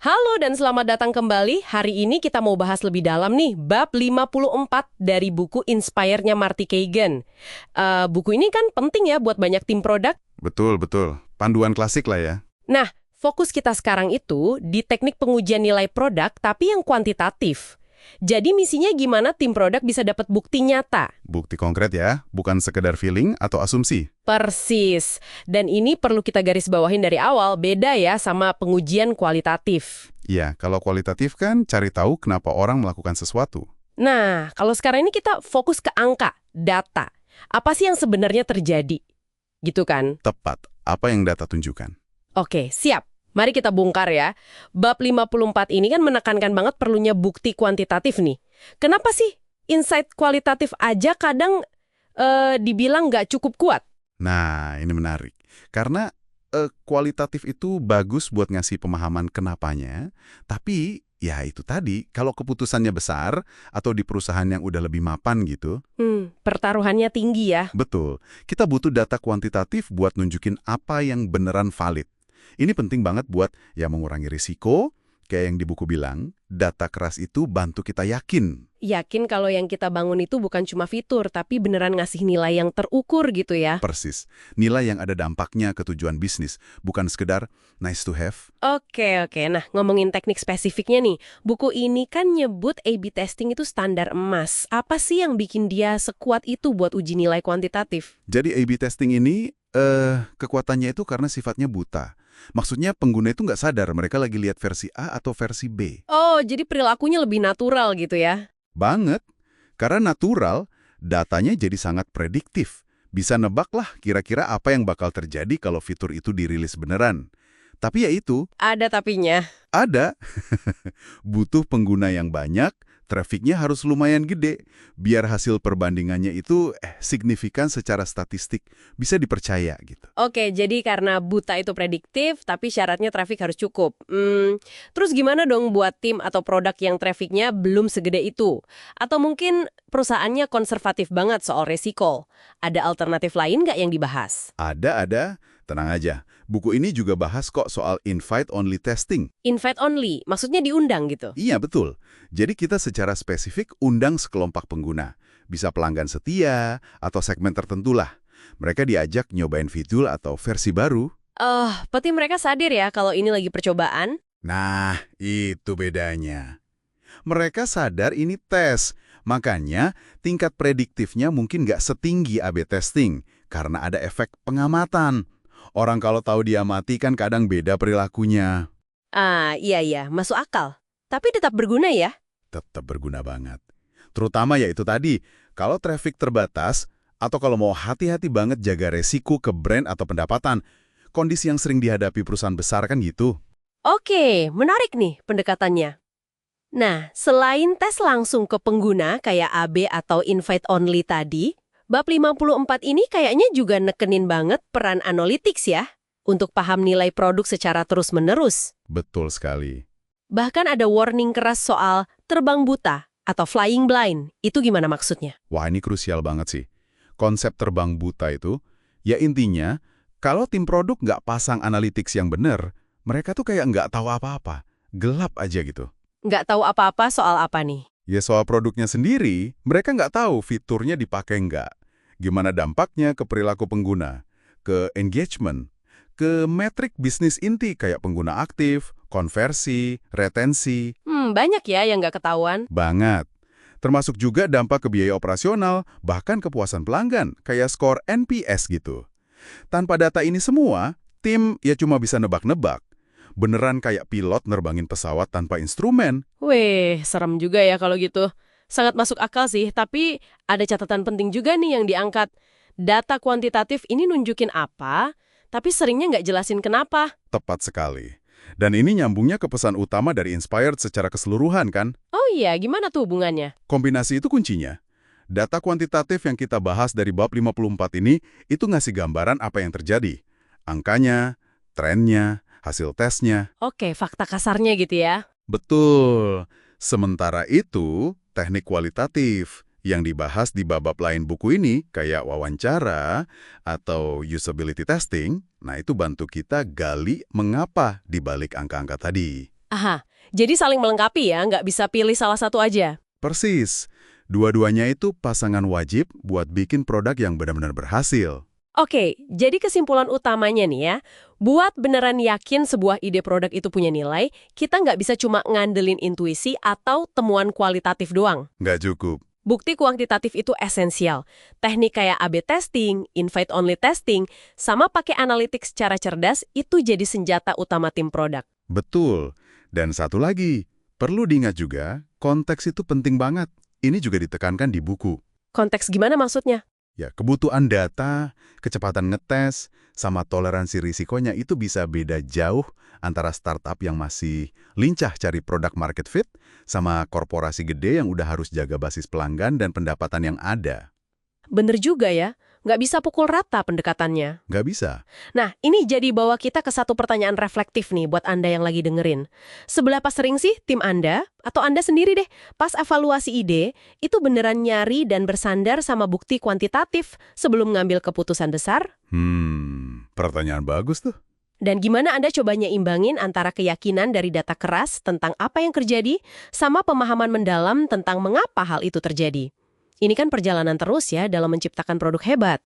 Halo dan selamat datang kembali. Hari ini kita mau bahas lebih dalam nih, bab 54 dari buku Inspire-nya Marty Cagan. Buku ini kan penting ya buat banyak tim produk. Betul, betul. Panduan klasik lah ya. Nah, fokus kita sekarang itu di teknik pengujian nilai produk tapi yang kuantitatif. Jadi misinya gimana tim produk bisa dapat bukti nyata? Bukti konkret ya, bukan sekedar feeling atau asumsi. Persis. Dan ini perlu kita garis bawahin dari awal, beda ya sama pengujian kualitatif. Ya, kalau kualitatif kan cari tahu kenapa orang melakukan sesuatu. Nah, kalau sekarang ini kita fokus ke angka, data. Apa sih yang sebenarnya terjadi? Gitu kan? Tepat, apa yang data tunjukkan. Oke, siap. Mari kita bongkar ya. Bab 54 ini kan menekankan banget perlunya bukti kuantitatif nih. Kenapa sih insight kualitatif aja kadang dibilang nggak cukup kuat? Nah, ini menarik. Karena kualitatif itu bagus buat ngasih pemahaman kenapanya, tapi ya itu tadi, kalau keputusannya besar atau di perusahaan yang udah lebih mapan gitu, Pertaruhannya tinggi ya. betul, kita butuh data kuantitatif buat nunjukin apa yang beneran valid. Ini penting banget buat ya mengurangi risiko, kayak yang di buku bilang, data keras itu bantu kita yakin. Yakin kalau yang kita bangun itu bukan cuma fitur, tapi beneran ngasih nilai yang terukur gitu ya. Persis, nilai yang ada dampaknya ke tujuan bisnis, bukan sekedar nice to have. Oke. Nah, ngomongin teknik spesifiknya nih. Buku ini kan nyebut A/B testing itu standar emas. Apa sih yang bikin dia sekuat itu buat uji nilai kuantitatif? Jadi A/B testing ini, kekuatannya itu karena sifatnya buta. Maksudnya pengguna itu nggak sadar mereka lagi lihat versi A atau versi B. Oh, jadi perilakunya lebih natural gitu ya? Banget, karena natural, datanya jadi sangat prediktif. Bisa nebak lah kira-kira apa yang bakal terjadi kalau fitur itu dirilis beneran. Tapi ya itu, Ada tapinya. ada. Butuh pengguna yang banyak, trafiknya harus lumayan gede, biar hasil perbandingannya itu signifikan secara statistik, bisa dipercaya gitu. Oke, jadi karena buta itu prediktif, tapi syaratnya traffic harus cukup. Terus gimana dong buat tim atau produk yang trafficnya belum segede itu? Atau mungkin perusahaannya konservatif banget soal resiko? Ada alternatif lain nggak yang dibahas? Ada. Tenang aja, buku ini juga bahas kok soal invite-only testing. Invite only, maksudnya diundang gitu? Iya, betul. Jadi kita secara spesifik undang sekelompok pengguna. Bisa pelanggan setia, atau segmen tertentu lah. Mereka diajak nyobain fitur atau versi baru. Berarti mereka sadar ya kalau ini lagi percobaan? Nah, itu bedanya. Mereka sadar ini tes. Makanya, tingkat prediktifnya mungkin nggak setinggi A/B testing, karena ada efek pengamatan. Orang kalau tahu dia mati kan kadang beda perilakunya. Iya, masuk akal. Tapi tetap berguna ya? Tetap berguna banget. Terutama ya itu tadi, kalau traffic terbatas, atau kalau mau hati-hati banget jaga resiko ke brand atau pendapatan, kondisi yang sering dihadapi perusahaan besar kan gitu. Oke, menarik nih pendekatannya. Nah, selain tes langsung ke pengguna kayak AB atau invite only tadi, bab 54 ini kayaknya juga nekenin banget peran analytics ya, untuk paham nilai produk secara terus-menerus. Betul sekali. Bahkan ada warning keras soal terbang buta atau flying blind. Itu gimana maksudnya? Wah, ini krusial banget sih. Konsep terbang buta itu, ya intinya, kalau tim produk nggak pasang analytics yang benar, mereka tuh kayak nggak tahu apa-apa. Gelap aja gitu. Nggak tahu apa-apa soal apa nih? Ya soal produknya sendiri, mereka nggak tahu fiturnya dipakai nggak. Gimana dampaknya ke perilaku pengguna, ke engagement, ke metrik bisnis inti kayak pengguna aktif, konversi, retensi. Banyak ya yang nggak ketahuan. Banget. Termasuk juga dampak ke biaya operasional, bahkan kepuasan pelanggan, kayak skor NPS gitu. Tanpa data ini semua, tim ya cuma bisa nebak-nebak. Beneran kayak pilot nerbangin pesawat tanpa instrumen. Weh, serem juga ya kalau gitu. Sangat masuk akal sih, tapi ada catatan penting juga nih yang diangkat. Data kuantitatif ini nunjukin apa, tapi seringnya nggak jelasin kenapa. Tepat sekali. Dan ini nyambungnya ke pesan utama dari Inspired secara keseluruhan kan? Oh iya, gimana tuh hubungannya? Kombinasi itu kuncinya. Data kuantitatif yang kita bahas dari bab 54 ini, itu ngasih gambaran apa yang terjadi. Angkanya, trennya, hasil tesnya. Oke, fakta kasarnya gitu ya. Betul. Sementara itu, teknik kualitatif yang dibahas di bab lain buku ini, kayak wawancara atau usability testing, nah itu bantu kita gali mengapa di balik angka-angka tadi. Aha, jadi saling melengkapi ya, nggak bisa pilih salah satu aja. Persis. Dua-duanya itu pasangan wajib buat bikin produk yang benar-benar berhasil. Oke, jadi kesimpulan utamanya nih ya, buat beneran yakin sebuah ide produk itu punya nilai, kita nggak bisa cuma ngandelin intuisi atau temuan kualitatif doang. Nggak cukup. Bukti kuantitatif itu esensial. Teknik kayak A/B testing, invite-only testing, sama pakai analitik secara cerdas itu jadi senjata utama tim produk. Betul. Dan satu lagi, perlu diingat juga, konteks itu penting banget. Ini juga ditekankan di buku. Konteks gimana maksudnya? Ya, kebutuhan data, kecepatan ngetes, sama toleransi risikonya itu bisa beda jauh antara startup yang masih lincah cari produk market fit sama korporasi gede yang udah harus jaga basis pelanggan dan pendapatan yang ada. Bener juga ya, nggak bisa pukul rata pendekatannya. Nggak bisa. Nah, ini jadi bawa kita ke satu pertanyaan reflektif nih buat Anda yang lagi dengerin. Seberapa sering sih tim Anda, atau Anda sendiri deh, pas evaluasi ide, itu beneran nyari dan bersandar sama bukti kuantitatif sebelum ngambil keputusan besar? Pertanyaan bagus tuh. Dan gimana Anda coba nyimbangin antara keyakinan dari data keras tentang apa yang terjadi sama pemahaman mendalam tentang mengapa hal itu terjadi? Ini kan perjalanan terus ya dalam menciptakan produk hebat.